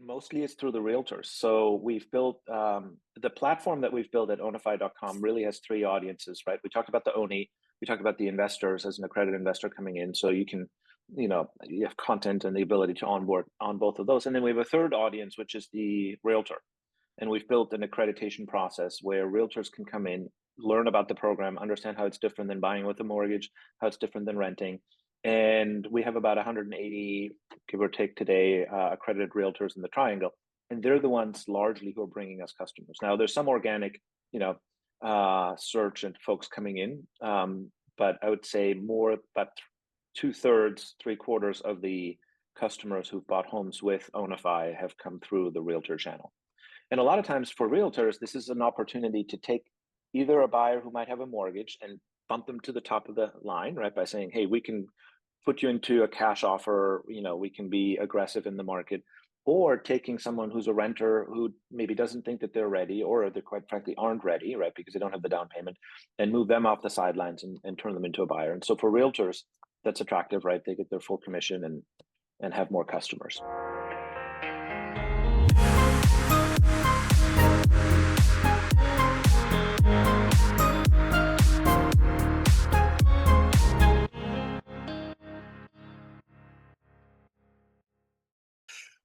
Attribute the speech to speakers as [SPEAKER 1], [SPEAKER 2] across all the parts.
[SPEAKER 1] Mostly it's through the realtors. So we've built the platform that we've built at Ownify.com really has three audiences, right? We talked about the Oni, we talked about the investors as an accredited investor coming in. So you can, you have content and the ability to onboard on both of those. And then we have a third audience, which is the realtor. And we've built an accreditation process where realtors can come in, learn about the program, understand how it's different than buying with a mortgage, how it's different than renting. And we have about 180, give or take today, accredited realtors in the triangle. And they're the ones largely who are bringing us customers. Now, there's some organic, search and folks coming in. But I would say more, about two-thirds, three-quarters of the customers who've bought homes with Ownify have come through the realtor channel. And a lot of times for realtors, this is an opportunity to take either a buyer who might have a mortgage and bump them to the top of the line, right? By saying, hey, we can put you into a cash offer, we can be aggressive in the market, or taking someone who's a renter who maybe doesn't think that they're ready, or they quite frankly aren't ready, right? Because they don't have the down payment, and move them off the sidelines and turn them into a buyer. And so for realtors, that's attractive, right? They get their full commission and have more customers.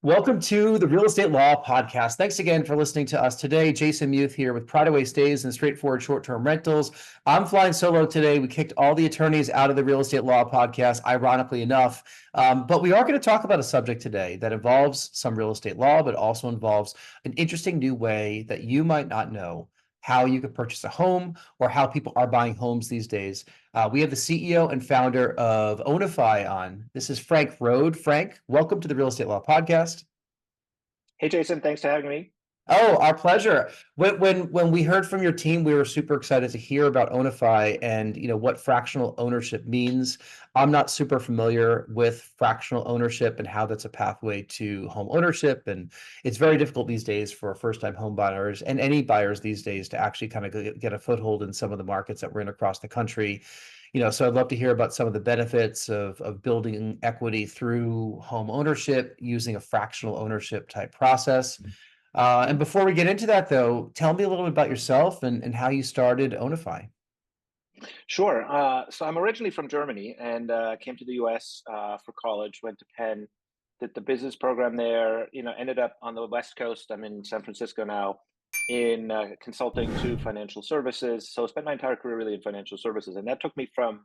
[SPEAKER 2] Welcome to the Real Estate Law Podcast. Thanks again for listening to us today. Jason Muth here with Pride Away Stays and Straightforward Short-Term Rentals. I'm flying solo today. We kicked all the attorneys out of the Real Estate Law Podcast, ironically enough. But we are going to talk about a subject today that involves some real estate law, but also involves an interesting new way that you might not know how you could purchase a home or how people are buying homes these days. We have the CEO and founder of Ownify on. This is Frank Rohde. Frank, welcome to the Real Estate Law Podcast.
[SPEAKER 1] Hey, Jason, thanks for having me.
[SPEAKER 2] Oh, our pleasure. When we heard from your team, we were super excited to hear about Ownify and what fractional ownership means. I'm not super familiar with fractional ownership and how that's a pathway to home ownership, and it's very difficult these days for first-time home buyers and any buyers these days to actually kind of get a foothold in some of the markets that we're in across the country. So I'd love to hear about some of the benefits of building equity through home ownership using a fractional ownership type process. And before we get into that, though, tell me a little bit about yourself and how you started Ownify.
[SPEAKER 1] Sure. So I'm originally from Germany and came to the US for college, went to Penn, did the business program there, ended up on the West Coast. I'm in San Francisco now in consulting to financial services. So I spent my entire career really in financial services. And that took me from,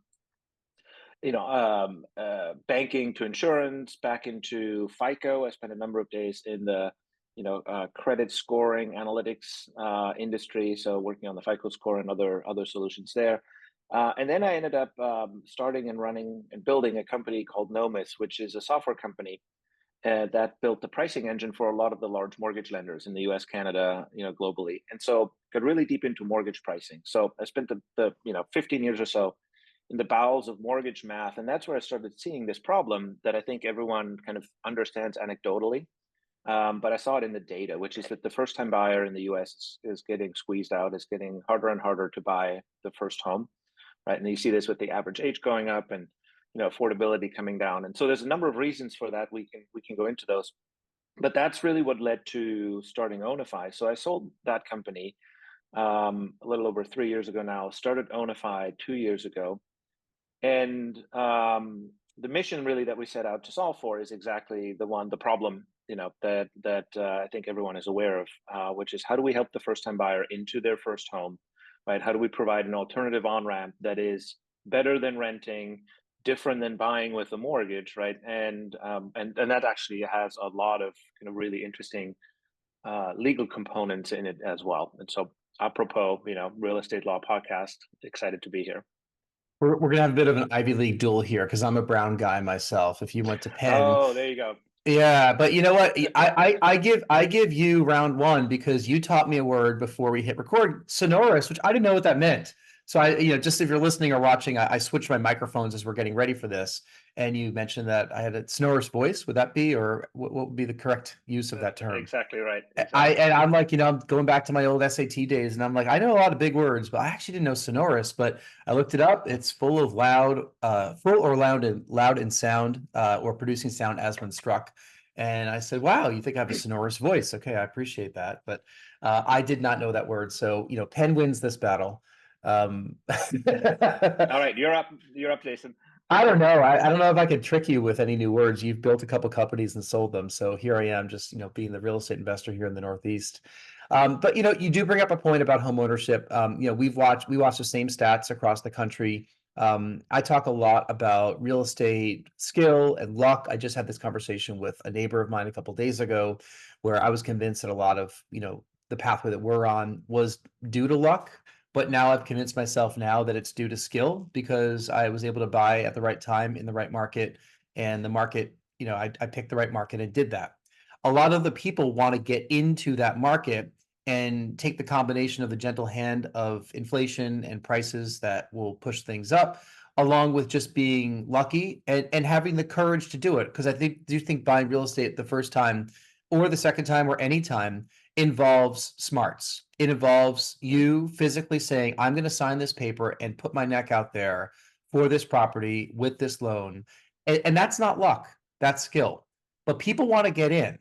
[SPEAKER 1] banking to insurance, back into FICO. I spent a number of days in the credit scoring analytics industry, so working on the FICO score and other solutions there. And then I ended up starting and running and building a company called Nomis, which is a software company that built the pricing engine for a lot of the large mortgage lenders in the US, Canada, globally. And so got really deep into mortgage pricing. So I spent the 15 years or so in the bowels of mortgage math, and that's where I started seeing this problem that I think everyone kind of understands anecdotally. But I saw it in the data, which is that the first-time buyer in the US is getting squeezed out, is getting harder and harder to buy the first home, right? And you see this with the average age going up and affordability coming down. And so there's a number of reasons for that. We can go into those, but that's really what led to starting Ownify. So I sold that company a little over 3 years ago now. Started Ownify 2 years ago, and the mission really that we set out to solve for is exactly the problem that I think everyone is aware of, which is how do we help the first-time buyer into their first home, right? How do we provide an alternative on-ramp that is better than renting, different than buying with a mortgage, right? And that actually has a lot of kind of really interesting legal components in it as well. And so, apropos, Real Estate Law Podcast, excited to be here.
[SPEAKER 2] We're going to have a bit of an Ivy League duel here because I'm a Brown guy myself. If you went to Penn.
[SPEAKER 1] Oh, there you go.
[SPEAKER 2] Yeah, but you know what? I give you round one because you taught me a word before we hit record, sonorous, which I didn't know what that meant. So just if you're listening or watching, I switched my microphones as we're getting ready for this, and you mentioned that I had a sonorous voice. Would that be, or what would be the correct use of that term?
[SPEAKER 1] Exactly right. Exactly.
[SPEAKER 2] I'm like, I'm going back to my old SAT days, and I'm like, I know a lot of big words, but I actually didn't know sonorous. But I looked it up. It's full or loud and sound, or producing sound as when struck. And I said, wow, you think I have a sonorous voice? Okay, I appreciate that. But I did not know that word. So, Penn wins this battle. Um,
[SPEAKER 1] All right, you're up, Jason.
[SPEAKER 2] I don't know. I don't know if I could trick you with any new words. You've built a couple companies and sold them. So here I am, just, being the real estate investor here in the Northeast. But you do bring up a point about home ownership. We watch the same stats across the country. I talk a lot about real estate skill and luck. I just had this conversation with a neighbor of mine a couple days ago, where I was convinced that a lot of, the pathway that we're on was due to luck. But now I've convinced myself now that it's due to skill, because I was able to buy at the right time in the right market, and the market, I picked the right market and did that. A lot of the people want to get into that market and take the combination of the gentle hand of inflation and prices that will push things up, along with just being lucky and having the courage to do it. Because do think buying real estate the first time or the second time or any time involves smarts. It involves you physically saying, I'm going to sign this paper and put my neck out there for this property with this loan. And that's not luck, that's skill. But people want to get in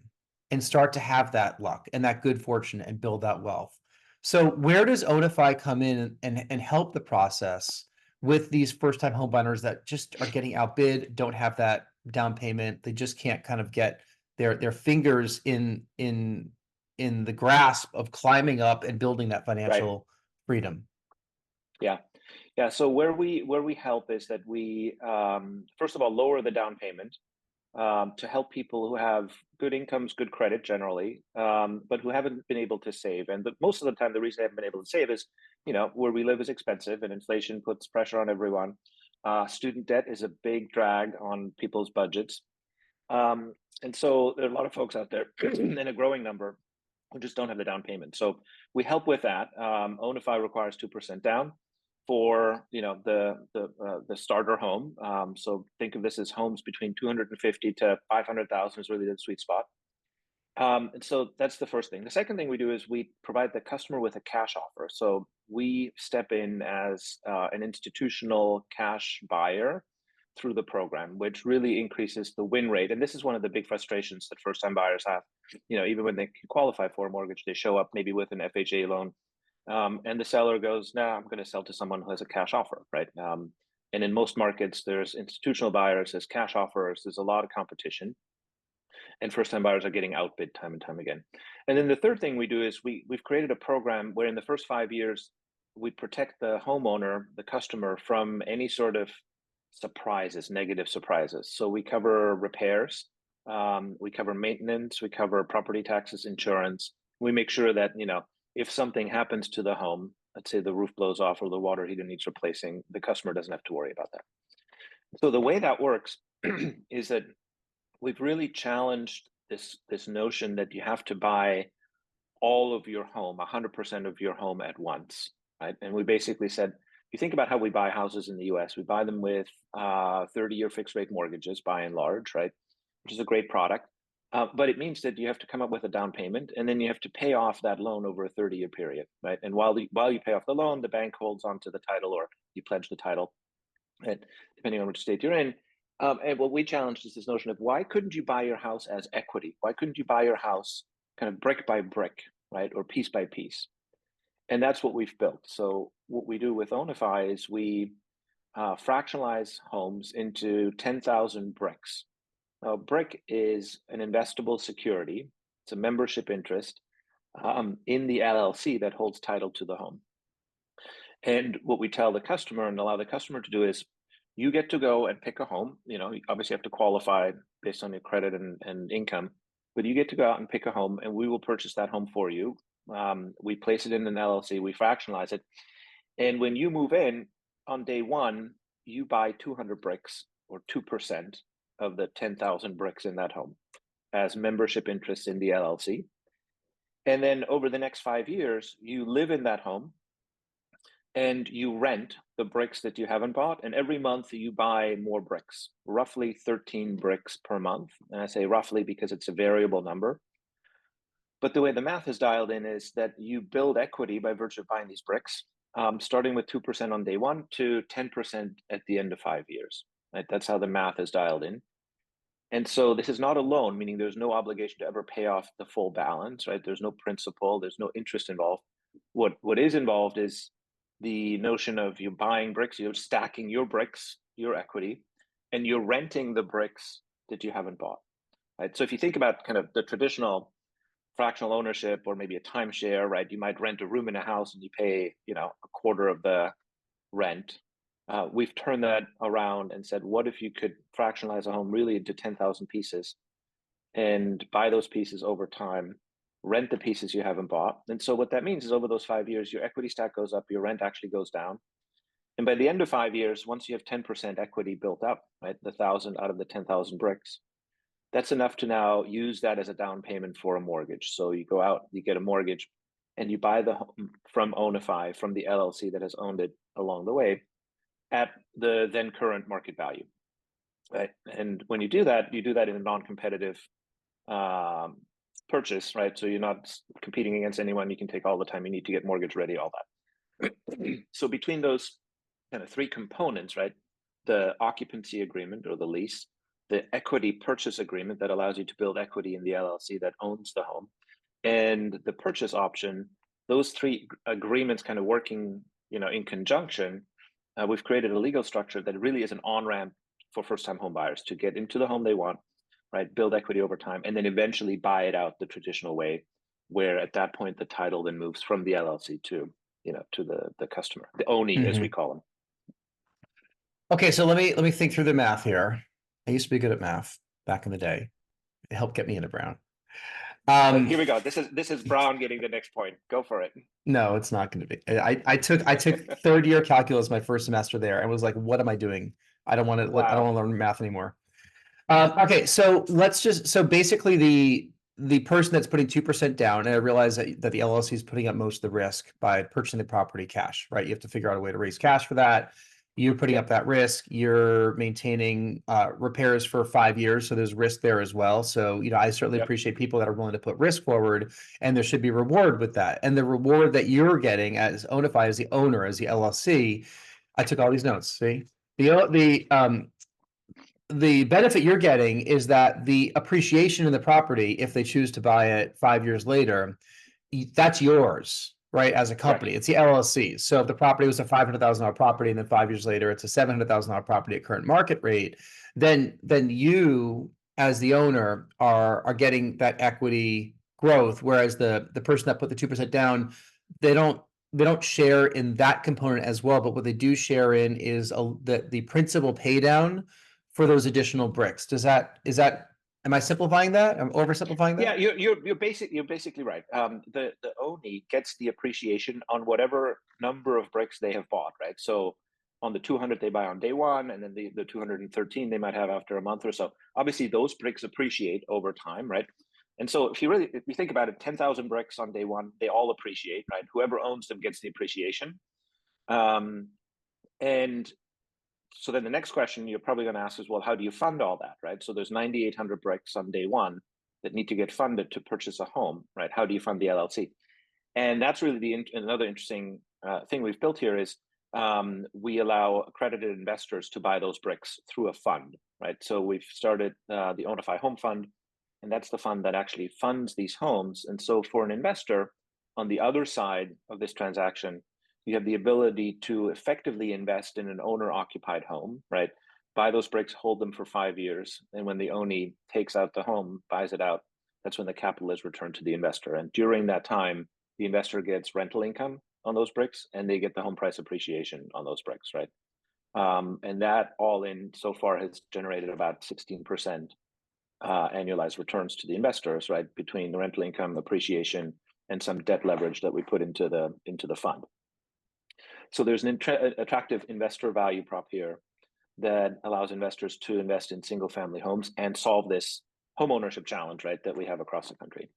[SPEAKER 2] and start to have that luck and that good fortune and build that wealth. So where does Ownify come in and help the process with these first-time home buyers that just are getting outbid, don't have that down payment, they just can't kind of get their fingers in the grasp of climbing up and building that
[SPEAKER 1] Right.
[SPEAKER 2] financial freedom?
[SPEAKER 1] Yeah. Yeah. So where we help is that we first of all lower the down payment to help people who have good incomes, good credit generally, but who haven't been able to save. And most of the time, the reason they haven't been able to save is, where we live is expensive and inflation puts pressure on everyone. Student debt is a big drag on people's budgets. And so there are a lot of folks out there in a growing number who just don't have the down payment. So we help with that. Ownify requires 2% down for the starter home. So think of this as homes between 250 to 500,000 is really the sweet spot. And so that's the first thing. The second thing we do is we provide the customer with a cash offer. So we step in as an institutional cash buyer through the program, which really increases the win rate. And this is one of the big frustrations that first-time buyers have. Even when they can qualify for a mortgage, they show up maybe with an FHA loan, and the seller goes, "No, I'm going to sell to someone who has a cash offer," right? And in most markets, there's institutional buyers, there's cash offers, there's a lot of competition, and first-time buyers are getting outbid time and time again. And then the third thing we do is we've created a program where in the first 5 years, we protect the homeowner, the customer, from any sort of surprises, negative surprises. So we cover repairs, we cover maintenance, we cover property taxes, insurance. We make sure that, if something happens to the home, let's say the roof blows off or the water heater needs replacing, the customer doesn't have to worry about that. So the way that works is that we've really challenged this notion that you have to buy all of your home, 100% of your home at once, right? And we basically said, you think about how we buy houses in the US, we buy them with 30-year fixed rate mortgages by and large, right? Which is a great product. But it means that you have to come up with a down payment, and then you have to pay off that loan over a 30-year period, right? And while you pay off the loan, the bank holds on to the title, or you pledge the title, and depending on which state you're in. And what we challenged is this notion of, why couldn't you buy your house as equity? Why couldn't you buy your house kind of brick by brick, right? Or piece by piece? And that's what we've built. So what we do with Ownify is we fractionalize homes into 10,000 bricks. Now, a brick is an investable security. It's a membership interest in the LLC that holds title to the home. And what we tell the customer and allow the customer to do is, you get to go and pick a home. You obviously have to qualify based on your credit and income, but you get to go out and pick a home, and we will purchase that home for you. We place it in an LLC, we fractionalize it. And when you move in on day one, you buy 200 bricks, or 2% of the 10,000 bricks in that home, as membership interests in the LLC. And then over the next 5 years, you live in that home and you rent the bricks that you haven't bought. And every month you buy more bricks, roughly 13 bricks per month. And I say roughly because it's a variable number. But the way the math is dialed in is that you build equity by virtue of buying these bricks, starting with 2% on day one to 10% at the end of 5 years. Right? That's how the math is dialed in. And so this is not a loan, meaning there's no obligation to ever pay off the full balance, right? There's no principal, there's no interest involved. What is involved is the notion of you buying bricks, you're stacking your bricks, your equity, and you're renting the bricks that you haven't bought, right? So if you think about kind of the traditional fractional ownership or maybe a timeshare, right? You might rent a room in a house and you pay, a quarter of the rent. We've turned that around and said, what if you could fractionalize a home really into 10,000 pieces and buy those pieces over time, rent the pieces you haven't bought? And so what that means is over those 5 years, your equity stack goes up, your rent actually goes down. And by the end of 5 years, once you have 10% equity built up, right, the 1,000 out of the 10,000 bricks, that's enough to now use that as a down payment for a mortgage. So you go out, you get a mortgage, and you buy the home from Ownify, from the LLC that has owned it along the way, at the then current market value, right? And when you do that in a non-competitive purchase, right? So you're not competing against anyone. You can take all the time you need to get mortgage ready, all that. So between those kind of three components, right? The occupancy agreement or the lease, the equity purchase agreement that allows you to build equity in the LLC that owns the home, and the purchase option, those three agreements kind of working, in conjunction, we've created a legal structure that really is an on-ramp for first-time home buyers to get into the home they want, right? Build equity over time, and then eventually buy it out the traditional way, where at that point the title then moves from the LLC to, to the customer, the ONI, as we call them.
[SPEAKER 2] Okay, so let me think through the math here. I used to be good at math back in the day. It helped get me into Brown.
[SPEAKER 1] Here we go. This is Brown getting the next point. Go for it.
[SPEAKER 2] No, it's not going to be. I took third year calculus my first semester there and was like, what am I doing? I don't want to.
[SPEAKER 1] Wow.
[SPEAKER 2] I don't want to learn math anymore. Okay, so basically the person that's putting 2% down, and I realize that the LLC is putting up most of the risk by purchasing the property cash, right? You have to figure out a way to raise cash for that. You're putting up that risk. You're maintaining repairs for 5 years, so there's risk there as well. So, I certainly appreciate people that are willing to put risk forward, and there should be reward with that. And the reward that you're getting as Ownify, as the owner, as the LLC, I took all these notes. See, the benefit you're getting is that the appreciation in the property, if they choose to buy it 5 years later, that's yours, right? As a company,
[SPEAKER 1] Correct.
[SPEAKER 2] It's the LLC. So if the property was a $500,000 property, and then 5 years later it's a $700,000 property at current market rate, then you as the owner are getting that equity growth, whereas the person that put the 2% down, they don't share in that component as well. But what they do share in is the principal pay down for those additional bricks. Am I simplifying that? I'm oversimplifying that?
[SPEAKER 1] Yeah, you're basically right. The ONI gets the appreciation on whatever number of bricks they have bought, right? So on the 200 they buy on day one, and then the 213 they might have after a month or so. Obviously, those bricks appreciate over time, right? And so if you think about it, 10,000 bricks on day one, they all appreciate, right? Whoever owns them gets the appreciation. And so then the next question you're probably going to ask is, well, how do you fund all that, right? So there's 9,800 bricks on day one that need to get funded to purchase a home, right? How do you fund the LLC? And that's really another interesting thing we've built here is we allow accredited investors to buy those bricks through a fund, right? So we've started the Ownify Home Fund, and that's the fund that actually funds these homes. And so for an investor on the other side of this transaction, you have the ability to effectively invest in an owner-occupied home, right? Buy those bricks, hold them for 5 years, and when the ONI takes out the home, buys it out, that's when the capital is returned to the investor. And during that time, the investor gets rental income on those bricks, and they get the home price appreciation on those bricks, right? And that all in so far has generated about 16% annualized returns to the investors, right? Between the rental income appreciation and some debt leverage that we put into the fund. So there's an attractive investor value prop here that allows investors to invest in single family homes and solve this homeownership challenge, right, that we have across the country.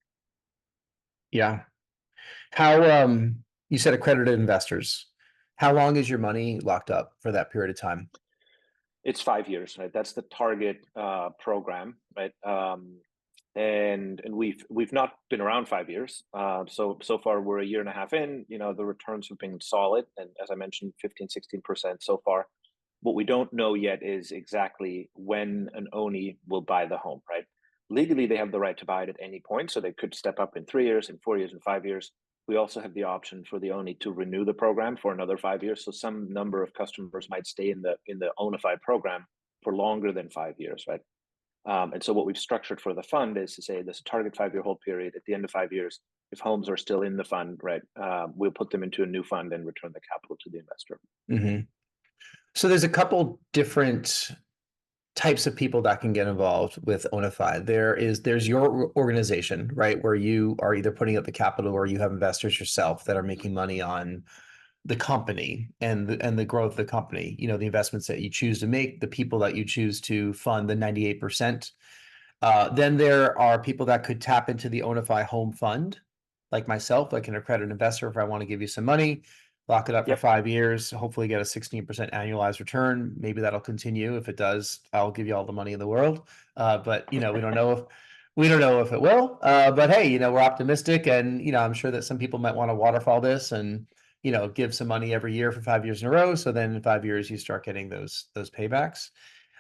[SPEAKER 2] Yeah. How, you said accredited investors. How long is your money locked up for that period of time?
[SPEAKER 1] It's 5 years, right? That's the target program, right? And we've not been around 5 years. So far we're a year and a half in. The returns have been solid, and as I mentioned, 15-16% so far. What we don't know yet is exactly when an ONI will buy the home, right? Legally, they have the right to buy it at any point, so they could step up in 3 years, in 4 years, in 5 years. We also have the option for the ONI to renew the program for another 5 years. So some number of customers might stay in the Ownify program for longer than 5 years, right? And so what we've structured for the fund is to say there's a target 5 year hold period. At the end of 5 years, if homes are still in the fund, right, we'll put them into a new fund and return the capital to the investor.
[SPEAKER 2] Mm-hmm. So there's a couple different types of people that can get involved with Ownify. There's your organization, right, where you are either putting up the capital or you have investors yourself that are making money on the company and the growth of the company. You know, the investments that you choose to make, the people that you choose to fund the 98%. Then there are people that could tap into the Ownify Home Fund, like myself, like an accredited investor. If I want to give you some money, lock it up for
[SPEAKER 1] Yep.
[SPEAKER 2] 5 years, hopefully get a 16% annualized return. Maybe that'll continue. If it does, I'll give you all the money in the world. But we don't know if it will. But hey, we're optimistic, and I'm sure that some people might want to waterfall this and give some money every year for 5 years in a row. So then in 5 years you start getting those paybacks.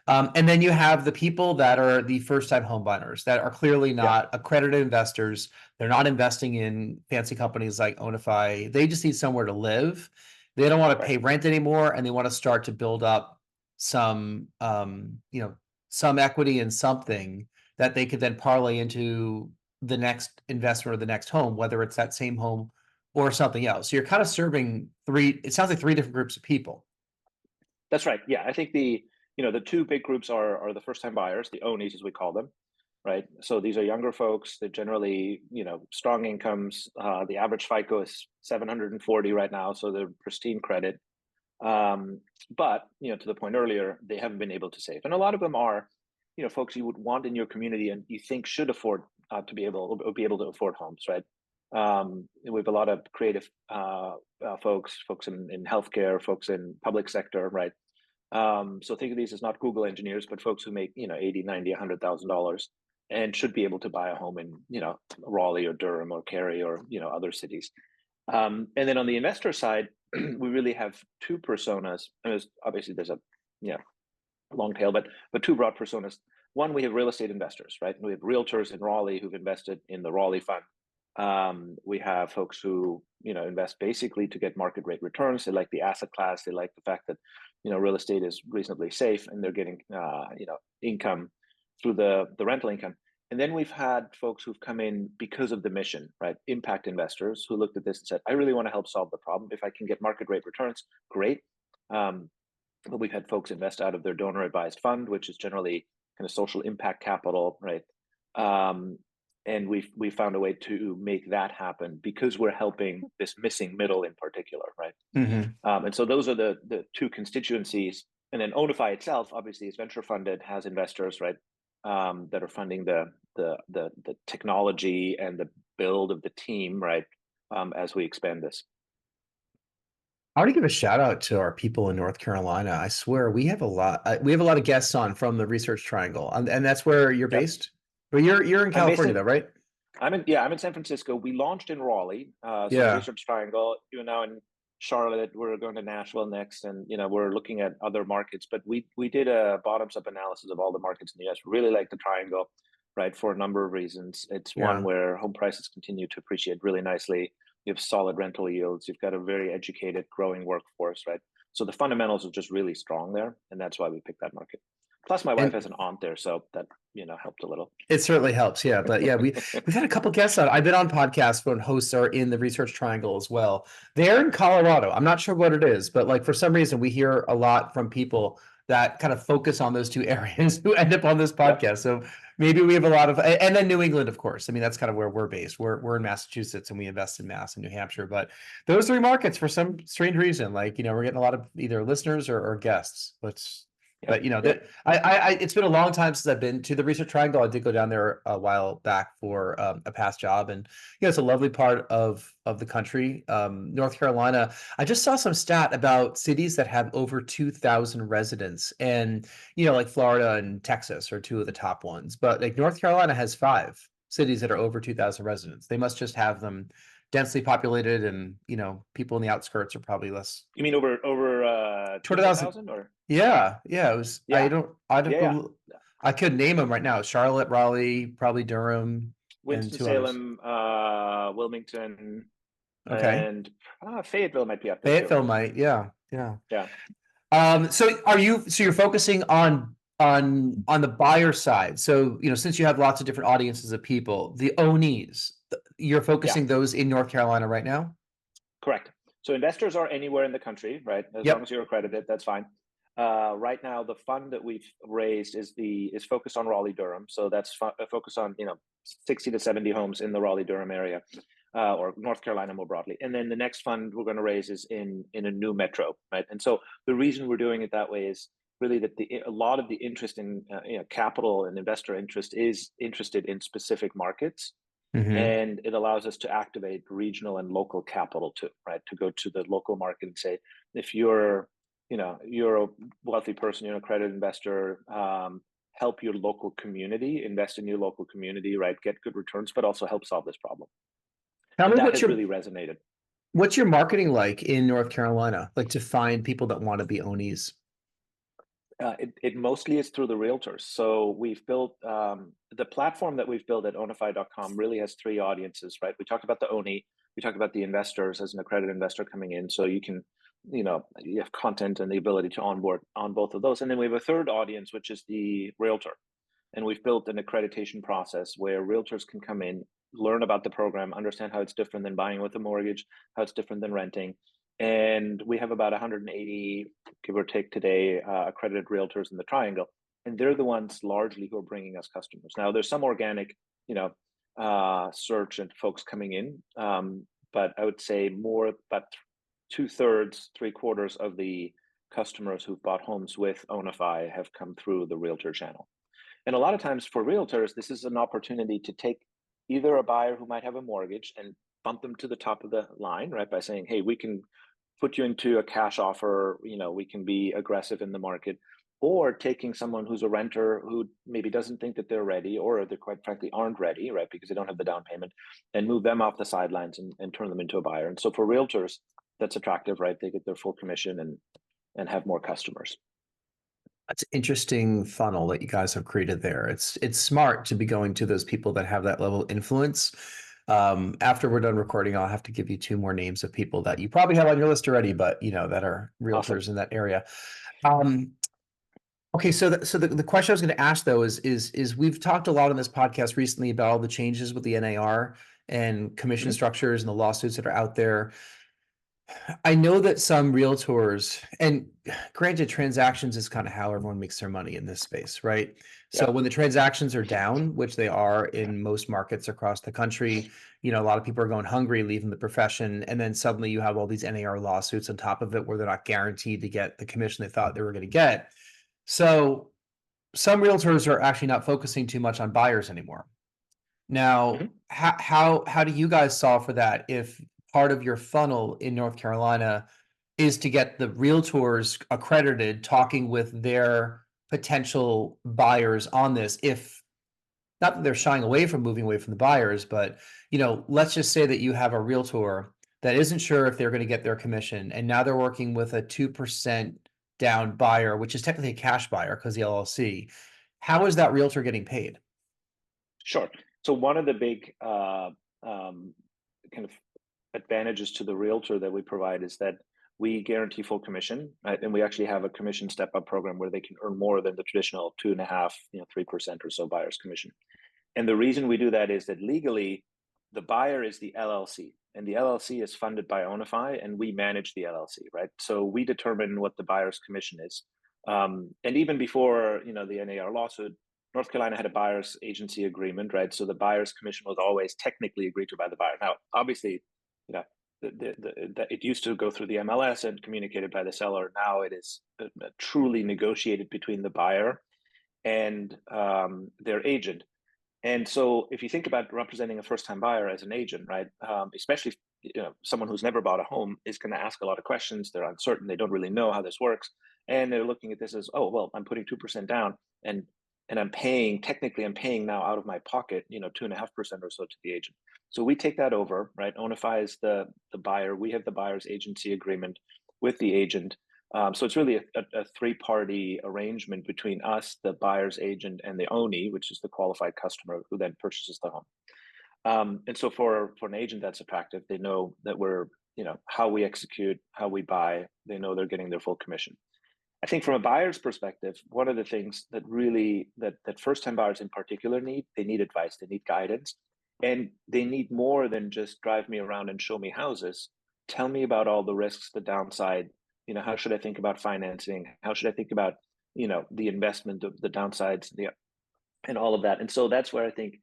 [SPEAKER 2] And then you have the people that are the first-time home buyers that are clearly
[SPEAKER 1] Yeah.
[SPEAKER 2] not accredited investors. They're not investing in fancy companies like Ownify. They just need somewhere to live. They don't want to
[SPEAKER 1] Right.
[SPEAKER 2] pay rent anymore, and they want to start to build up some, some equity in something that they could then parlay into the next investment or the next home, whether it's that same home or something else. So you're kind of serving it sounds like three different groups of people.
[SPEAKER 1] That's right. Yeah, I think the two big groups are the first time buyers, the ONIs as we call them, right? So these are younger folks that generally, strong incomes. The average FICO is 740 right now, so they're pristine credit. But to the point earlier, they haven't been able to save, and a lot of them are, folks you would want in your community and you think should afford to be able to afford homes, right? We have a lot of creative folks in healthcare, folks in public sector, right? So think of these as not Google engineers, but folks who make 80, 90, $100,000 and should be able to buy a home in Raleigh or Durham or Cary or other cities. And then on the investor side, we really have two personas. And obviously there's a long tail, but two broad personas. One, we have real estate investors, right? We have realtors in Raleigh who've invested in the Raleigh fund. We have folks who invest basically to get market rate returns. They like the asset class. They like the fact that real estate is reasonably safe and they're getting income through the rental income. And then we've had folks who've come in because of the mission, right? Impact investors who looked at this and said, I really want to help solve the problem. If I can get market rate returns, great. But we've had folks invest out of their donor advised fund, which is generally kind of social impact capital, right? And we found a way to make that happen because we're helping this missing middle in particular, right?
[SPEAKER 2] Mm-hmm.
[SPEAKER 1] And so those are the two constituencies. And then Ownify itself, obviously, is venture funded, has investors, right, that are funding the technology and the build of the team, right, as we expand this.
[SPEAKER 2] I want to give a shout out to our people in North Carolina. I swear we have a lot of guests on from the Research Triangle, and that's where you're
[SPEAKER 1] Yep.
[SPEAKER 2] based. But you're in California, though, right?
[SPEAKER 1] I'm in San Francisco. We launched in Raleigh, so
[SPEAKER 2] Yeah.
[SPEAKER 1] Research Triangle. Now in Charlotte, we're going to Nashville next, and we're looking at other markets. But we did a bottoms up analysis of all the markets in the US. Really like the Triangle, right, for a number of reasons. It's one where home prices continue to appreciate really nicely. You have solid rental yields. You've got a very educated, growing workforce, right? So the fundamentals are just really strong there, and that's why we picked that market. Plus, my wife has an aunt there, so that helped a little.
[SPEAKER 2] It certainly helps, yeah. But yeah, we've had a couple guests on. I've been on podcasts when hosts are in the Research Triangle as well. They're in Colorado. I'm not sure what it is, but like for some reason, we hear a lot from people that kind of focus on those two areas who end up on this podcast. Yep. So maybe we have a lot of, and then New England, of course. I mean, that's kind of where we're based. We're in Massachusetts and we invest in Mass and New Hampshire. But those three markets, for some strange reason, like we're getting a lot of either listeners or guests. But it's been a long time since I've been to the Research Triangle. I did go down there a while back for a past job, and it's a lovely part of the country. North Carolina, I just saw some stat about cities that have over 2,000 residents, and like Florida and Texas are two of the top ones. But like North Carolina has 5 cities that are over 2,000 residents. They must just have them densely populated, and people in the outskirts are probably less.
[SPEAKER 1] You mean over
[SPEAKER 2] 20,000.
[SPEAKER 1] 200,000 or
[SPEAKER 2] Yeah, yeah. It was.
[SPEAKER 1] yeah,
[SPEAKER 2] I don't.
[SPEAKER 1] yeah, yeah.
[SPEAKER 2] I could name them right now. Charlotte, Raleigh, probably Durham, and two others.
[SPEAKER 1] Winston-Salem, Wilmington,
[SPEAKER 2] Okay.
[SPEAKER 1] and Fayetteville might be up there too.
[SPEAKER 2] Fayetteville might. Yeah, yeah.
[SPEAKER 1] Yeah,
[SPEAKER 2] So you're focusing on the buyer side. So, since you have lots of different audiences of people, the ownees, you're
[SPEAKER 1] yeah,
[SPEAKER 2] focusing those in North Carolina right now?
[SPEAKER 1] correct. So investors are anywhere in the country, right? As long
[SPEAKER 2] Yep.
[SPEAKER 1] as you're accredited, that's fine. Right now, the fund that we've raised is focused on Raleigh Durham. So that's focused on 60 to 70 homes in the Raleigh Durham area, or North Carolina more broadly. And then the next fund we're going to raise is in a new metro, right? And so the reason we're doing it that way is really that a lot of the interest in capital and investor interest is interested in specific markets,
[SPEAKER 2] Mm-hmm.
[SPEAKER 1] and it allows us to activate regional and local capital too, right? To go to the local market and say, if you're a wealthy person, you're an accredited investor, help your local community, invest in your local community, right? Get good returns, but also help solve this problem.
[SPEAKER 2] Tell
[SPEAKER 1] And
[SPEAKER 2] me
[SPEAKER 1] that has really resonated.
[SPEAKER 2] what's your marketing like in North Carolina, like to find people that want to be ownees?
[SPEAKER 1] It mostly is through the realtors. So we've built the platform that we've built at Ownify.com really has three audiences, right? We talked about the Oni, we talked about the investors as an accredited investor coming in. So you have content and the ability to onboard on both of those. And then we have a third audience, which is the realtor. And we've built an accreditation process where realtors can come in, learn about the program, understand how it's different than buying with a mortgage, how it's different than renting. And we have about 180, give or take today, accredited realtors in the triangle. And they're the ones largely who are bringing us customers. Now, there's some organic, search and folks coming in. But I would say more, about 2/3, 3/4 of the customers who've bought homes with Ownify have come through the realtor channel. And a lot of times for realtors, this is an opportunity to take either a buyer who might have a mortgage and bump them to the top of the line, right? By saying, hey, we can put you into a cash offer, we can be aggressive in the market, or taking someone who's a renter who maybe doesn't think that they're ready, or they quite frankly aren't ready, right? Because they don't have the down payment, and move them off the sidelines and turn them into a buyer. And so for realtors, that's attractive, right? They get their full commission and have more customers.
[SPEAKER 2] That's an interesting funnel that you guys have created there. It's smart to be going to those people that have that level of influence. After we're done recording, I'll have to give you two more names of people that you probably have on your list already, but that are
[SPEAKER 1] Awesome.
[SPEAKER 2] realtors in that area. Okay, so the question I was going to ask though is we've talked a lot on this podcast recently about all the changes with the NAR and commission
[SPEAKER 1] Mhm.
[SPEAKER 2] structures and the lawsuits that are out there. I know that some realtors, and granted, transactions is kind of how everyone makes their money in this space, right? So
[SPEAKER 1] Yep.
[SPEAKER 2] when the transactions are down, which they are in most markets across the country, a lot of people are going hungry, leaving the profession, and then suddenly you have all these NAR lawsuits on top of it where they're not guaranteed to get the commission they thought they were going to get. So some realtors are actually not focusing too much on buyers anymore. Now,
[SPEAKER 1] Mhm.
[SPEAKER 2] how do you guys solve for that if part of your funnel in North Carolina is to get the realtors accredited, talking with their potential buyers on this? If not that they're shying away from moving away from the buyers, but let's just say that you have a realtor that isn't sure if they're going to get their commission, and now they're working with a 2% down buyer, which is technically a cash buyer because the LLC. How is that realtor getting paid?
[SPEAKER 1] Sure. So one of the big kind of advantages to the realtor that we provide is that we guarantee full commission, right? And we actually have a commission step-up program where they can earn more than the traditional 2.5, 3% or so buyer's commission. And the reason we do that is that legally, the buyer is the LLC, and the LLC is funded by Ownify, and we manage the LLC, right? So we determine what the buyer's commission is. And even before the NAR lawsuit, North Carolina had a buyer's agency agreement, right? So the buyer's commission was always technically agreed to by the buyer. Now, obviously, it used to go through the MLS and communicated by the seller. Now it is truly negotiated between the buyer and their agent. And so if you think about representing a first-time buyer as an agent, right, especially someone who's never bought a home is going to ask a lot of questions. They're uncertain. They don't really know how this works. And they're looking at this as, oh, well, I'm putting 2% down and I'm paying now out of my pocket, 2.5% or so to the agent. So we take that over, right? Ownify is the buyer. We have the buyer's agency agreement with the agent. So it's really a three-party arrangement between us, the buyer's agent, and the ONI, which is the qualified customer who then purchases the home. And so for an agent, that's attractive. They know that we're, how we execute, how we buy. They know they're getting their full commission. I think from a buyer's perspective, one of the things that really that first-time buyers in particular need, they need advice, they need guidance, and they need more than just drive me around and show me houses. Tell me about all the risks, the downside. How should I think about financing? How should I think about, the investment, the downsides, and all of that. And so that's where I think,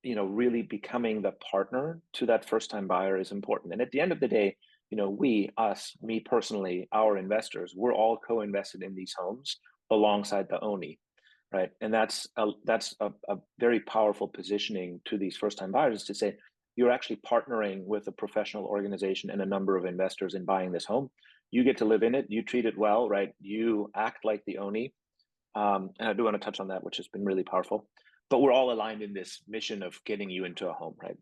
[SPEAKER 1] really becoming the partner to that first-time buyer is important. And at the end of the day, me personally, our investors, we're all co-invested in these homes alongside the ONI, right? And that's a very powerful positioning to these first-time buyers, to say you're actually partnering with a professional organization and a number of investors in buying this home. You get to live in it. You treat it well, right? You act like the ONI. And I do want to touch on that, which has been really powerful. But we're all aligned in this mission of getting you into a home, right?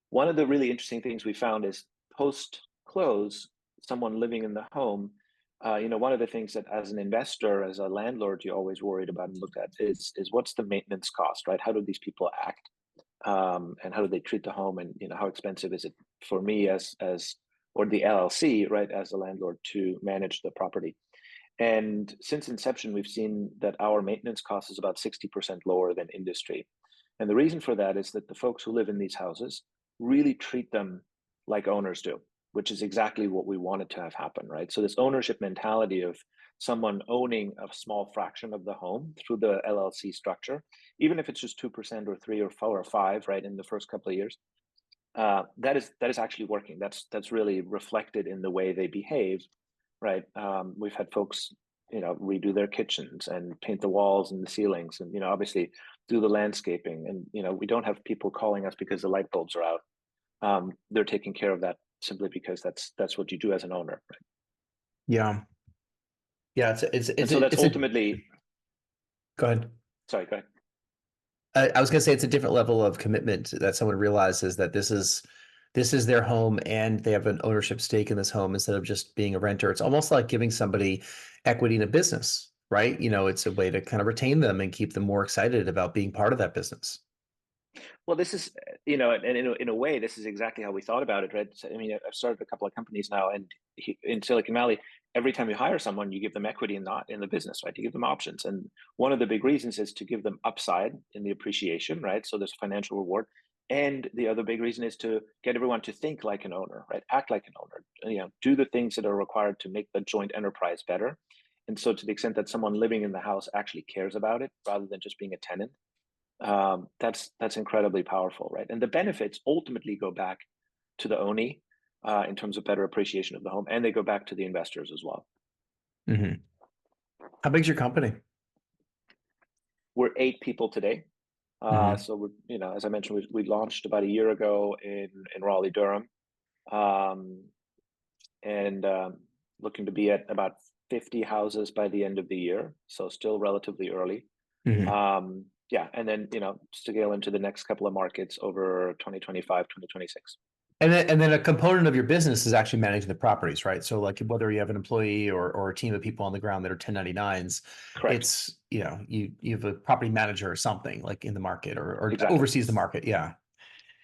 [SPEAKER 1] One of the really interesting things we found is post-close, someone living in the home, one of the things that as an investor, as a landlord, you're always worried about and look at is what's the maintenance cost, right? How do these people act? And how do they treat the home? And, how expensive is it for me or the LLC, right, as a landlord to manage the property? And since inception, we've seen that our maintenance cost is about 60% lower than industry. And the reason for that is that the folks who live in these houses really treat them like owners do, which is exactly what we wanted to have happen, right? So this ownership mentality of someone owning a small fraction of the home through the LLC structure, even if it's just 2% or 3 or 4 or 5, right, in the first couple of years, that is actually working. That's really reflected in the way they behave, right? We've had folks, redo their kitchens and paint the walls and the ceilings, and obviously do the landscaping. And we don't have people calling us because the light bulbs are out. They're taking care of that simply because that's what you do as an owner, right?
[SPEAKER 2] Yeah, yeah.
[SPEAKER 1] And so that's ultimately.
[SPEAKER 2] Go ahead.
[SPEAKER 1] Sorry, go ahead.
[SPEAKER 2] I was going to say it's a different level of commitment that someone realizes that this is their home and they have an ownership stake in this home instead of just being a renter. It's almost like giving somebody equity in a business, right? It's a way to kind of retain them and keep them more excited about being part of that business.
[SPEAKER 1] Well, this is, and in a way, this is exactly how we thought about it, right? So, I mean, I've started a couple of companies now, and in Silicon Valley, every time you hire someone, you give them equity in the business, right? You give them options, and one of the big reasons is to give them upside in the appreciation, right? So there's financial reward, and the other big reason is to get everyone to think like an owner, right? Act like an owner, do the things that are required to make the joint enterprise better. And so, to the extent that someone living in the house actually cares about it, rather than just being a tenant, that's incredibly powerful, right? And the benefits ultimately go back to the ONI in terms of better appreciation of the home, and they go back to the investors as well.
[SPEAKER 2] Mm-hmm. How big's your company?
[SPEAKER 1] We're 8 people today. So we're, as I mentioned, we launched about a year ago in Raleigh, Durham, and looking to be at about 50 houses by the end of the year. So still relatively early.
[SPEAKER 2] Mm-hmm.
[SPEAKER 1] Yeah, and then scale into the next couple of markets over 2025, 2026.
[SPEAKER 2] And then a component of your business is actually managing the properties, right? So like whether you have an employee or a team of people on the ground that are 1099s,
[SPEAKER 1] Correct.
[SPEAKER 2] it's you have a property manager or something like in the market or
[SPEAKER 1] Exactly.
[SPEAKER 2] oversees the market. Yeah.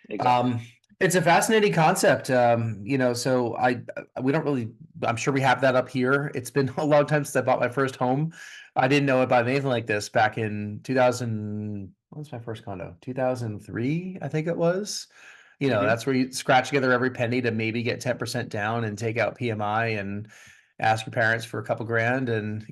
[SPEAKER 1] Exactly.
[SPEAKER 2] It's a fascinating concept. So we don't really, I'm sure we have that up here. It's been a long time since I bought my first home. I didn't know about anything like this back in 2000. What was my first condo? 2003, I think it was. That's where you scratch together every penny to maybe get 10% down and take out PMI and ask your parents for a couple grand and,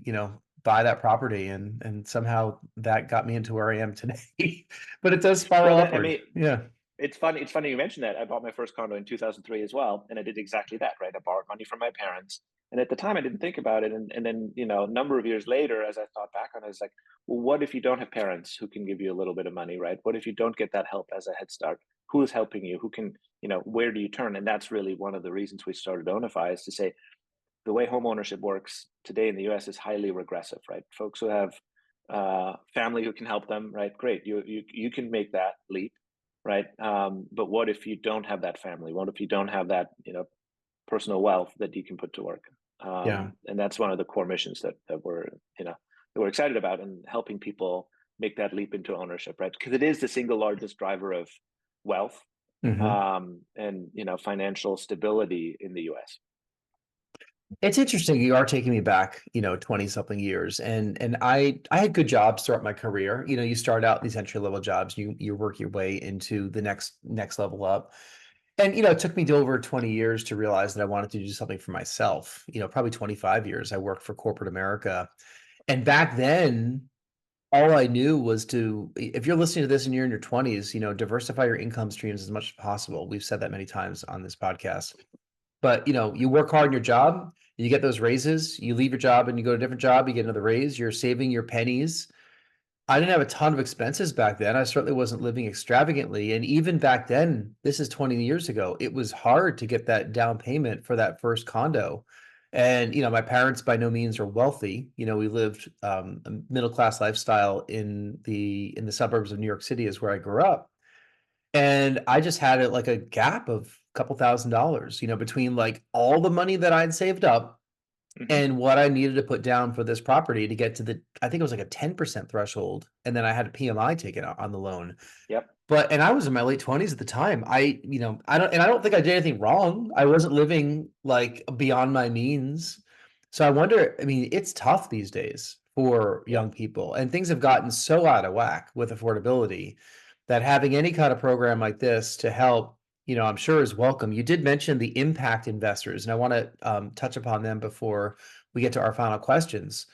[SPEAKER 2] buy that property. And somehow that got me into where I am today. But it does spiral upward. Yeah.
[SPEAKER 1] It's funny you mentioned that. I bought my first condo in 2003 as well, and I did exactly that, right? I borrowed money from my parents, and at the time I didn't think about it. And then a number of years later, as I thought back on it, I was like, well, what if you don't have parents who can give you a little bit of money, right? What if you don't get that help as a head start? Who is helping you? Who can, where do you turn? And that's really one of the reasons we started Ownify, is to say the way home ownership works today in the US is highly regressive, right? Folks who have family who can help them, right? Great, you can make that leap, right? But what if you don't have that family? What if you don't have that personal wealth that you can put to work.
[SPEAKER 2] Yeah.
[SPEAKER 1] And that's one of the core missions that we're, that we're excited about, and helping people make that leap into ownership, right? Because it is the single largest driver of wealth,
[SPEAKER 2] Hmm.
[SPEAKER 1] and financial stability in the U.S.
[SPEAKER 2] It's interesting. You are taking me back, 20 something years. And I had good jobs throughout my career. You start out these entry level jobs, you work your way into the next level up. And it took me to over 20 years to realize that I wanted to do something for myself. Probably 25 years I worked for corporate America. And back then, all I knew was if you're listening to this and you're in your 20s, diversify your income streams as much as possible. We've said that many times on this podcast. But, you work hard in your job, you get those raises, you leave your job and you go to a different job, you get another raise, you're saving your pennies. I didn't have a ton of expenses back then. I certainly wasn't living extravagantly. And even back then, this is 20 years ago, it was hard to get that down payment for that first condo. And, my parents by no means are wealthy. We lived a middle class lifestyle in the suburbs of New York City is where I grew up. And I just had it like a gap of a couple $1,000s, between like all the money that I'd saved up
[SPEAKER 1] Hmm.
[SPEAKER 2] and what I needed to put down for this property to get to I think it was like a 10% threshold, and then I had a PMI taken out on the loan.
[SPEAKER 1] Yep.
[SPEAKER 2] And I was in my late 20s at the time. I don't think I did anything wrong. I wasn't living like beyond my means. So I wonder, I mean, it's tough these days for
[SPEAKER 1] Yep.
[SPEAKER 2] young people, and things have gotten so out of whack with affordability that having any kind of program like this to help, I'm sure is welcome. You did mention the impact investors, and I want to touch upon them before we get to our final questions.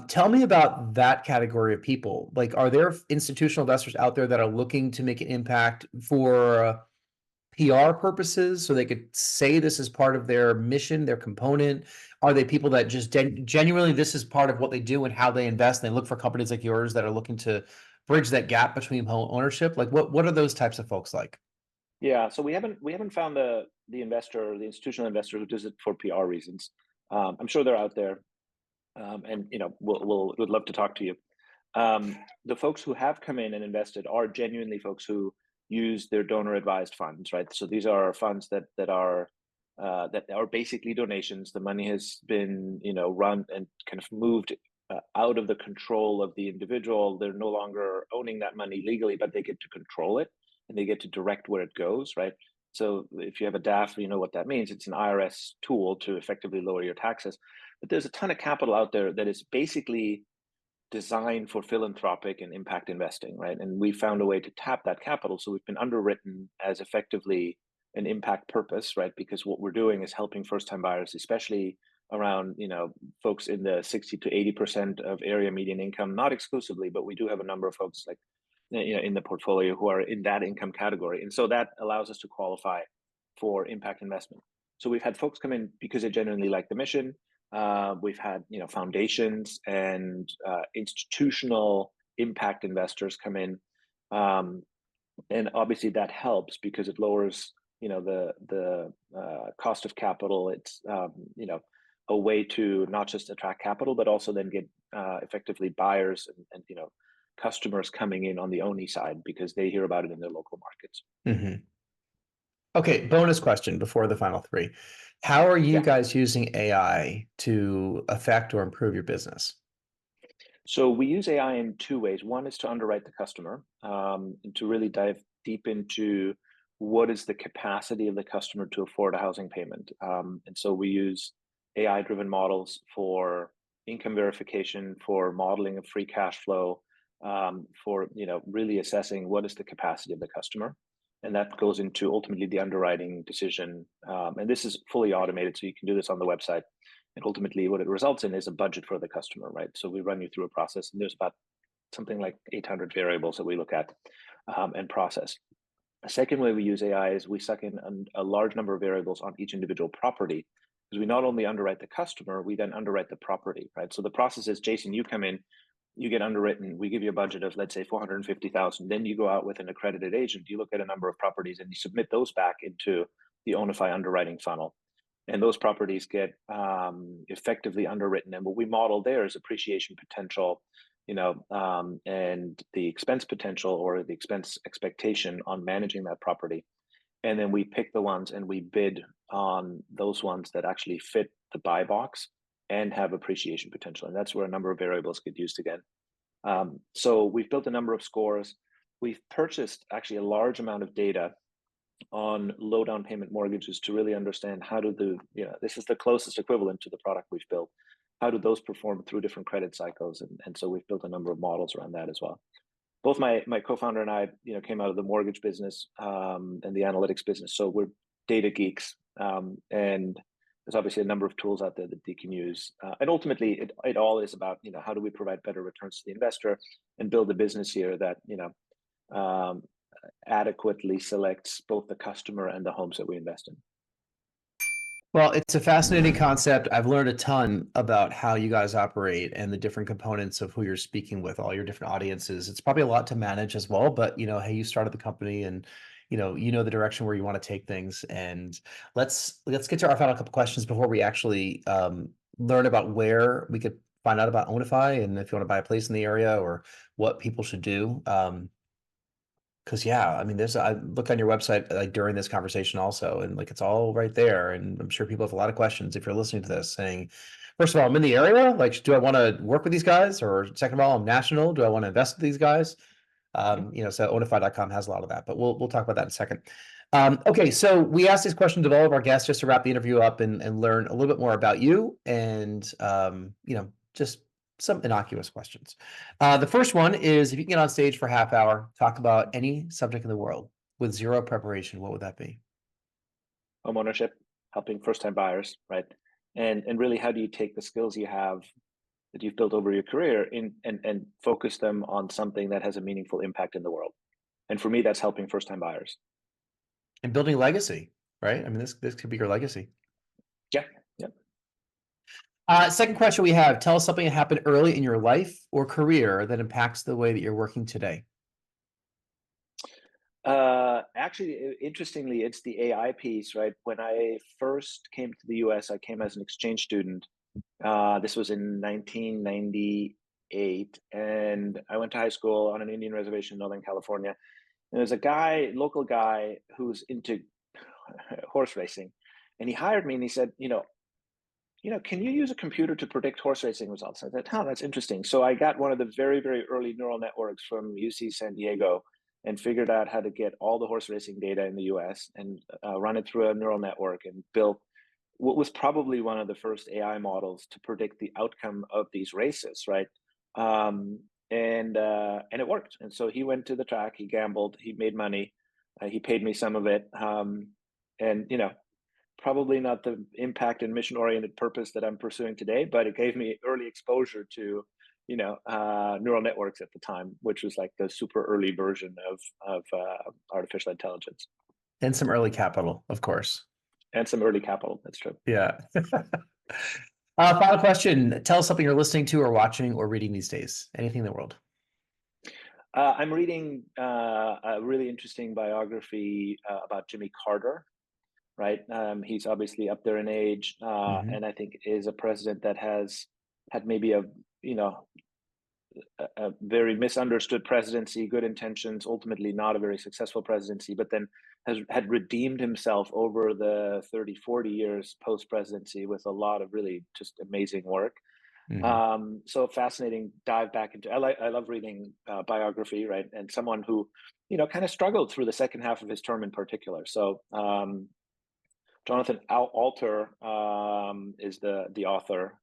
[SPEAKER 2] Tell me about that category of people. Like, are there institutional investors out there that are looking to make an impact for PR purposes, so they could say this is part of their mission, their component? Are they people that just genuinely this is part of what they do and how they invest? And they look for companies like yours that are looking to bridge that gap between home ownership. Like, what are those types of folks like?
[SPEAKER 1] Yeah. So we haven't found the investor, the institutional investor who does it for PR reasons. I'm sure they're out there, and would love to talk to you. The folks who have come in and invested are genuinely folks who use their donor advised funds, right? So these are funds that are basically donations. The money has been run and kind of moved out of the control of the individual. They're no longer owning that money legally, but they get to control it and they get to direct where it goes, right? So if you have a DAF, you know what that means. It's an IRS tool to effectively lower your taxes. But there's a ton of capital out there that is basically designed for philanthropic and impact investing, right? And we found a way to tap that capital. So we've been underwritten as effectively an impact purpose, right? Because what we're doing is helping first-time buyers, especially around, folks in the 60 to 80% of area median income, not exclusively, but we do have a number of folks like, in the portfolio who are in that income category. And so that allows us to qualify for impact investment. So we've had folks come in because they genuinely like the mission. We've had foundations and institutional impact investors come in, and obviously that helps because it lowers the cost of capital. It's a way to not just attract capital but also then get effectively buyers and customers coming in on the Oni side because they hear about it in their local markets.
[SPEAKER 2] Mhm. Okay, bonus question before the final three. How are you
[SPEAKER 1] Yeah.
[SPEAKER 2] guys using AI to affect or improve your business?
[SPEAKER 1] So we use AI in two ways. One is to underwrite the customer, and to really dive deep into what is the capacity of the customer to afford a housing payment. And so we use AI-driven models for income verification, for modeling of free cash flow, for really assessing what is the capacity of the customer, and that goes into ultimately the underwriting decision. And this is fully automated, so you can do this on the website. And ultimately, what it results in is a budget for the customer, right? So we run you through a process, and there's about something like 800 variables that we look at and process. A second way we use AI is we suck in a large number of variables on each individual property because we not only underwrite the customer, we then underwrite the property, right? So the process is, Jason, you come in, you get underwritten, we give you a budget of, let's say, 450,000. Then you go out with an accredited agent, you look at a number of properties and you submit those back into the Ownify underwriting funnel. And those properties get effectively underwritten. And what we model there is appreciation potential, and the expense potential or the expense expectation on managing that property. and then we pick the ones and we bid on those ones that actually fit the buy box and have appreciation potential. And that's where a number of variables get used again. So we've built a number of scores. We've purchased actually a large amount of data on low down payment mortgages to really understand how do this is the closest equivalent to the product we've built. How do those perform through different credit cycles? And so we've built a number of models around that as well. Both my co-founder and I, came out of the mortgage business and the analytics business. So we're data geeks, and there's obviously a number of tools out there that they can use. And ultimately, it all is about how do we provide better returns to the investor and build a business here that adequately selects both the customer and the homes that we invest in.
[SPEAKER 2] Well, it's a fascinating concept. I've learned a ton about how you guys operate and the different components of who you're speaking with, all your different audiences. It's probably a lot to manage as well, but hey, you started the company and you know the direction where you want to take things. And let's get to our final couple questions before we actually learn about where we could find out about Ownify and if you want to buy a place in the area or what people should do. Because I mean, I look on your website like during this conversation also, and like it's all right there. And I'm sure people have a lot of questions if you're listening to this, saying, first of all, I'm in the area. Like, do I want to work with these guys? Or second of all, I'm national. Do I want to invest with these guys? So Ownify.com has a lot of that, but we'll talk about that in a second. Okay, so we ask these questions of all of our guests just to wrap the interview up and learn a little bit more about you and just some innocuous questions. The first one is, if you can get on stage for a half hour, talk about any subject in the world with zero preparation, what would that be?
[SPEAKER 1] Homeownership, helping first-time buyers, right? And really, how do you take the skills you have that you've built over your career and focus them on something that has a meaningful impact in the world? And for me, that's helping first-time buyers.
[SPEAKER 2] And building legacy, right? I mean, this could be your legacy.
[SPEAKER 1] Yeah.
[SPEAKER 2] Second question we have, tell us something that happened early in your life or career that impacts the way that you're working today.
[SPEAKER 1] Actually, interestingly, it's the AI piece, right? When I first came to the US, I came as an exchange student. This was in 1998, and I went to high school on an Indian reservation in Northern California. And there's a local guy who's into horse racing, and he hired me and he said, can you use a computer to predict horse racing results? I said, oh, that's interesting. So I got one of the very, very early neural networks from UC San Diego and figured out how to get all the horse racing data in the US and run it through a neural network and built what was probably one of the first AI models to predict the outcome of these races, right? And it worked. And so he went to the track, he gambled, he made money, he paid me some of it. And probably not the impact and mission-oriented purpose that I'm pursuing today, but it gave me early exposure to, neural networks at the time, which was like the super early version of artificial intelligence.
[SPEAKER 2] And some early capital, of course.
[SPEAKER 1] And some early capital, that's true.
[SPEAKER 2] Yeah. Final question, tell us something you're listening to or watching or reading these days, anything in the world.
[SPEAKER 1] I'm reading a really interesting biography about Jimmy Carter. Right. He's obviously up there in age, and I think is a president that has had maybe a very misunderstood presidency, good intentions, ultimately not a very successful presidency, but then had redeemed himself over the 30, 40 years post-presidency with a lot of really just amazing work. So fascinating dive back into, I love reading biography, right? And someone who, kind of struggled through the second half of his term in particular. So, Jonathan Alter is the author.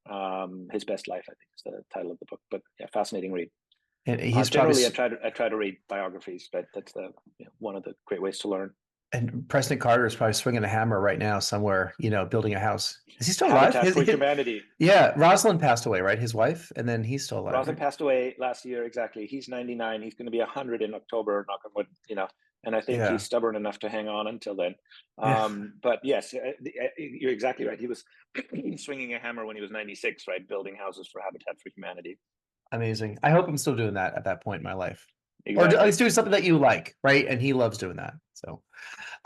[SPEAKER 1] His Best Life, I think, is the title of the book. But yeah, fascinating read.
[SPEAKER 2] And he's
[SPEAKER 1] generally, I try to read biographies, but that's one of the great ways to learn.
[SPEAKER 2] And President Carter is probably swinging a hammer right now somewhere, building a house. Is he still alive?
[SPEAKER 1] Habitat for Humanity.
[SPEAKER 2] Yeah, Rosalind passed away, right? His wife, and then he's still alive.
[SPEAKER 1] Rosalind passed away last year, exactly. He's 99. He's going to be 100 in October, knock on wood, and I think he's stubborn enough to hang on until then. But yes, you're exactly right. He was swinging a hammer when he was 96, right? Building houses for Habitat for Humanity.
[SPEAKER 2] Amazing. I hope I'm still doing that at that point in my life.
[SPEAKER 1] Exactly.
[SPEAKER 2] Or at least doing something that you like, right? And he loves doing that. So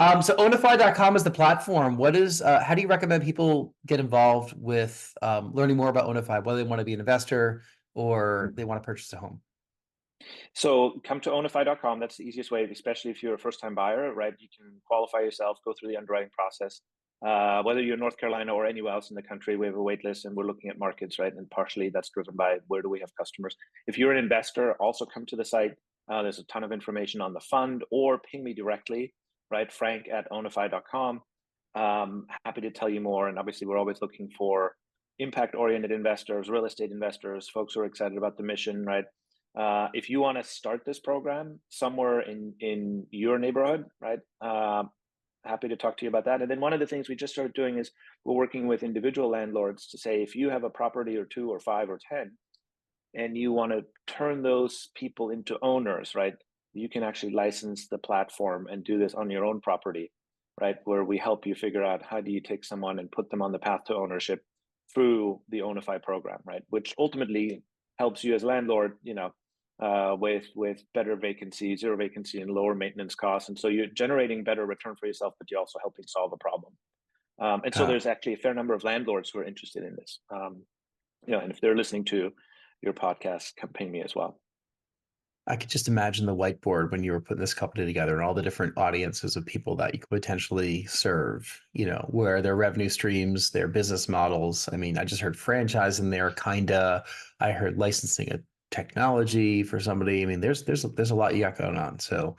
[SPEAKER 2] Ownify.com is the platform. How do you recommend people get involved with learning more about Ownify, whether they want to be an investor or they want to purchase a home?
[SPEAKER 1] So come to ownify.com. That's the easiest way, especially if you're a first-time buyer, right? You can qualify yourself, go through the underwriting process. Whether you're in North Carolina or anywhere else in the country, we have a wait list and we're looking at markets, right? And partially that's driven by where do we have customers. If you're an investor, also come to the site. There's a ton of information on the fund, or ping me directly, right? Frank@ownify.com. Happy to tell you more. And obviously, we're always looking for impact-oriented investors, real estate investors, folks who are excited about the mission, right? If you want to start this program somewhere in your neighborhood, right? Happy to talk to you about that. And then one of the things we just started doing is we're working with individual landlords to say, if you have a property or 2 or 5 or 10, and you want to turn those people into owners, right? You can actually license the platform and do this on your own property, right? Where we help you figure out how do you take someone and put them on the path to ownership through the Ownify program, right? Which ultimately helps you as landlord, with better vacancy, zero vacancy, and lower maintenance costs. And so you're generating better return for yourself, but you're also helping solve a problem. And so
[SPEAKER 2] Uh,
[SPEAKER 1] there's actually a fair number of landlords who are interested in this. And if they're listening to your podcast, come ping me as well.
[SPEAKER 2] I could just imagine the whiteboard when you were putting this company together and all the different audiences of people that you could potentially serve, where their revenue streams, their business models. I mean, I just heard franchise in there, kinda. I heard licensing a technology for somebody. I mean, there's a lot you got going on. So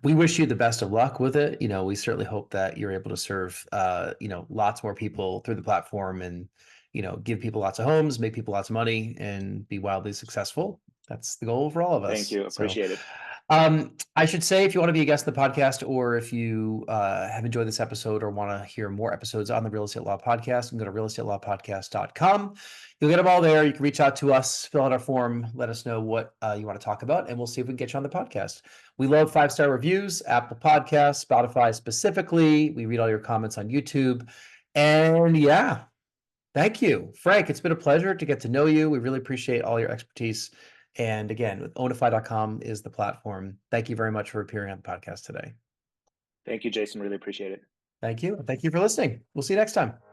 [SPEAKER 2] we wish you the best of luck with it. We certainly hope that you're able to serve lots more people through the platform and give people lots of homes, make people lots of money, and be wildly successful. That's the goal for all of
[SPEAKER 1] Thank
[SPEAKER 2] us.
[SPEAKER 1] you.
[SPEAKER 2] So,
[SPEAKER 1] Appreciate it.
[SPEAKER 2] I should say, if you want to be a guest on the podcast, or if you have enjoyed this episode or want to hear more episodes on the Real Estate Law Podcast, you can go to realestatepodcast.com. You'll get them all there. You can reach out to us, fill out our form, let us know what you want to talk about, and we'll see if we can get you on the podcast. We love 5-star reviews, Apple Podcasts, Spotify specifically. We read all your comments on YouTube. And yeah, thank you, Frank. It's been a pleasure to get to know you. We really appreciate all your expertise. And again, Ownify.com is the platform. Thank you very much for appearing on the podcast today.
[SPEAKER 1] Thank you, Jason. Really appreciate it.
[SPEAKER 2] Thank you. Thank you for listening. We'll see you next time.